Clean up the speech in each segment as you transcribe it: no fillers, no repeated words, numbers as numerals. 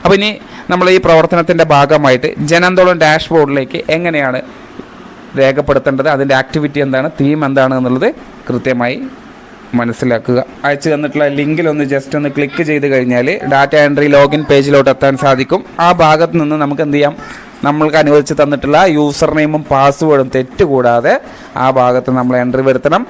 അപ്പോൾ ഇനി നമ്മൾ ഈ പ്രവർത്തനത്തിൻ്റെ ഭാഗമായിട്ട് ജനാന്തോളം ഡാഷ്ബോർഡിലേക്ക് എങ്ങനെയാണ് രേഖപ്പെടുത്തേണ്ടത്, അതിൻ്റെ ആക്ടിവിറ്റി എന്താണ്, തീം എന്താണ് എന്നുള്ളത് കൃത്യമായി മനസ്സിലാക്കുക. അയച്ചു തന്നിട്ടുള്ള ലിങ്കിലൊന്ന് ജസ്റ്റ് ഒന്ന് ക്ലിക്ക് ചെയ്ത് കഴിഞ്ഞാൽ ഡാറ്റ എൻട്രി ലോഗിൻ പേജിലോട്ട് എത്താൻ സാധിക്കും. ആ ഭാഗത്ത് നിന്ന് നമുക്ക് എന്ത് ചെയ്യാം, നമ്മൾക്ക് അനുവദിച്ച് തന്നിട്ടുള്ള യൂസർ നെയിമും പാസ്വേഡും തെറ്റുകൂടാതെ ആ ഭാഗത്ത് നമ്മൾ എൻട്രി വരുത്തണം.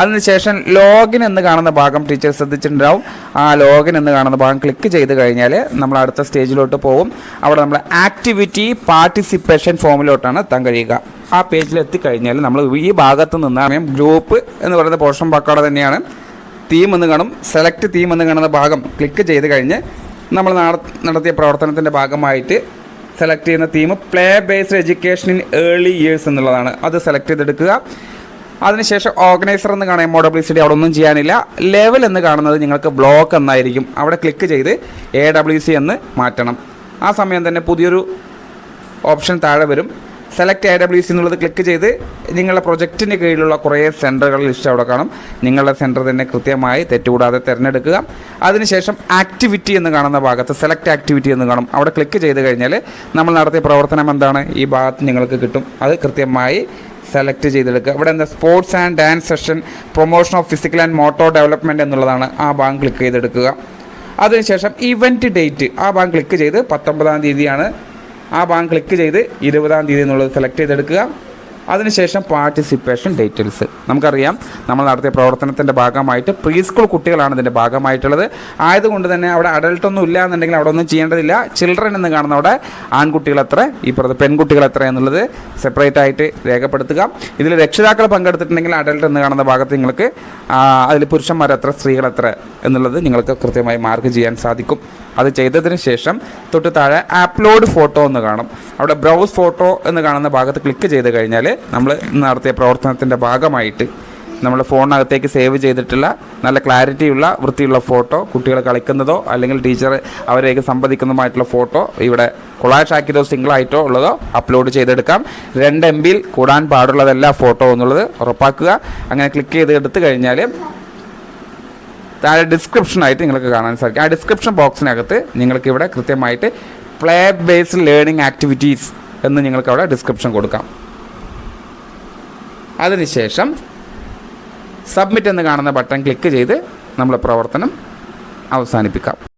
അതിനുശേഷം ലോഗിൻ എന്ന് കാണുന്ന ഭാഗം ടീച്ചർ ശ്രദ്ധിച്ചിട്ടുണ്ടാവും. ആ ലോഗിൻ എന്ന് കാണുന്ന ഭാഗം ക്ലിക്ക് ചെയ്ത് കഴിഞ്ഞാൽ നമ്മൾ അടുത്ത സ്റ്റേജിലോട്ട് പോകും. അവിടെ നമ്മൾ ആക്ടിവിറ്റി പാർട്ടിസിപ്പേഷൻ ഫോമിലോട്ടാണ് എത്താൻ കഴിയുക. ആ പേജിൽ എത്തിക്കഴിഞ്ഞാൽ നമ്മൾ ഈ ഭാഗത്ത് നിന്നാണ് ഗ്രൂപ്പ് എന്ന് പറയുന്ന പോർഷൻ പാക്കോടെ തന്നെയാണ്. തീം എന്ന് കാണും, സെലക്ട് തീം എന്ന് കാണുന്ന ഭാഗം ക്ലിക്ക് ചെയ്ത് കഴിഞ്ഞ് നമ്മൾ നടത്തിയ പ്രവർത്തനത്തിൻ്റെ ഭാഗമായിട്ട് സെലക്ട് ചെയ്യുന്ന theme play based education in early years എന്നുള്ളതാണ്. അത് സെലക്ട് ചെയ്തെടുക്കുക. അതിനുശേഷം ഓർഗനൈസർ എന്ന് കാണാം MOWCD, അവിടെ ഒന്നും ചെയ്യാനില്ല. ലെവൽ എന്ന് കാണുന്നത് നിങ്ങൾക്ക് ബ്ലോക്ക് എന്നായിരിക്കും. അവിടെ ക്ലിക്ക് ചെയ്ത് AWC എന്ന് മാറ്റണം. ആ സമയം തന്നെ പുതിയൊരു ഓപ്ഷൻ താഴെ വരും. സെലക്ട് AWC എന്നുള്ളത് ക്ലിക്ക് ചെയ്ത് നിങ്ങളുടെ പ്രൊജക്റ്റിന് കീഴിലുള്ള കുറേ സെൻറ്ററുകൾ ലിസ്റ്റ് അവിടെ കാണും. നിങ്ങളുടെ സെൻറ്റർ തന്നെ കൃത്യമായി തെറ്റുകൂടാതെ തിരഞ്ഞെടുക്കുക. അതിനുശേഷം ആക്ടിവിറ്റി എന്ന് കാണുന്ന ഭാഗത്ത് സെലക്ട് ആക്ടിവിറ്റി എന്ന് കാണും. അവിടെ ക്ലിക്ക് ചെയ്ത് കഴിഞ്ഞാൽ നമ്മൾ നടത്തിയ പ്രവർത്തനം എന്താണ് ഈ ഭാഗത്ത് നിങ്ങൾക്ക് കിട്ടും. അത് കൃത്യമായി സെലക്ട് ചെയ്തെടുക്കുക. ഇവിടെ എന്താ sports and dance session, promotion of physical and motor development എന്നുള്ളതാണ്. ആ ഭാഗം ക്ലിക്ക് ചെയ്തെടുക്കുക. അതിനുശേഷം ഇവൻറ്റ് ഡേറ്റ് ആ ഭാഗം ക്ലിക്ക് ചെയ്ത് 19-ാം തീയതിയാണ്. ആ ഭാഗം ക്ലിക്ക് ചെയ്ത് 20-ാം തീയതി എന്നുള്ളത് സെലക്ട് ചെയ്തെടുക്കുക. അതിനുശേഷം പാർട്ടിസിപ്പേഷൻ ഡീറ്റെയിൽസ്. നമുക്കറിയാം നമ്മൾ നടത്തിയ പ്രവർത്തനത്തിൻ്റെ ഭാഗമായിട്ട് പ്രീ സ്കൂൾ കുട്ടികളാണ് ഇതിൻ്റെ ഭാഗമായിട്ടുള്ളത്. ആയതുകൊണ്ട് തന്നെ അവിടെ അഡൽട്ടൊന്നും ഇല്ല എന്നുണ്ടെങ്കിൽ അവിടെ ഒന്നും ചെയ്യേണ്ടതില്ല. ചിൽഡ്രൻ എന്ന് കാണുന്ന അവിടെ ആൺകുട്ടികൾ എത്ര, ഈ പെൺകുട്ടികൾ എത്ര എന്നുള്ളത് സെപ്പറേറ്റ് ആയിട്ട് രേഖപ്പെടുത്തുക. ഇതിൽ രക്ഷിതാക്കൾ പങ്കെടുത്തിട്ടുണ്ടെങ്കിൽ അഡൽട്ട് എന്ന് കാണുന്ന ഭാഗത്ത് നിങ്ങൾക്ക് അതിൽ പുരുഷന്മാർ എത്ര, സ്ത്രീകൾ എത്ര എന്നുള്ളത് നിങ്ങൾക്ക് കൃത്യമായി മാർക്ക് ചെയ്യാൻ സാധിക്കും. അത് ചെയ്തതിന് ശേഷം തൊട്ട് താഴെ അപ്ലോഡ് ഫോട്ടോ എന്ന് കാണും. അവിടെ ബ്രൗസ് ഫോട്ടോ എന്ന് കാണുന്ന ഭാഗത്ത് ക്ലിക്ക് ചെയ്ത് കഴിഞ്ഞാൽ നമ്മൾ നടത്തിയ പ്രവർത്തനത്തിൻ്റെ ഭാഗമായിട്ട് നമ്മൾ ഫോണിനകത്തേക്ക് സേവ് ചെയ്തിട്ടുള്ള നല്ല ക്ലാരിറ്റിയുള്ള വൃത്തിയുള്ള ഫോട്ടോ, കുട്ടികൾ കളിക്കുന്നതോ അല്ലെങ്കിൽ ടീച്ചർ അവരേക്ക് സംവദിക്കുന്നതുമായിട്ടുള്ള ഫോട്ടോ ഇവിടെ കൊളാഷ് ആക്കിയതോ സിംഗിളായിട്ടോ ഉള്ളതോ അപ്ലോഡ് ചെയ്തെടുക്കാം. 2 MB കൂടാൻ പാടുള്ളതല്ല ഫോട്ടോ എന്നുള്ളത് ഉറപ്പാക്കുക. അങ്ങനെ ക്ലിക്ക് ചെയ്ത് എടുത്തു കഴിഞ്ഞാൽ താഴെ ഡിസ്ക്രിപ്ഷനായിട്ട് നിങ്ങൾക്ക് കാണാൻ സാധിക്കും. ആ ഡിസ്ക്രിപ്ഷൻ ബോക്സിനകത്ത് നിങ്ങൾക്ക് ഇവിടെ കൃത്യമായിട്ട് പ്ലേ ബേസ്ഡ് ലേണിംഗ് ആക്ടിവിറ്റീസ് എന്ന് നിങ്ങൾക്ക് അവിടെ ഡിസ്ക്രിപ്ഷൻ കൊടുക്കാം. അതിനുശേഷം സബ്മിറ്റ് എന്ന് കാണുന്ന ബട്ടൺ ക്ലിക്ക് ചെയ്ത് നമ്മൾ പ്രവർത്തനം അവസാനിപ്പിക്കാം.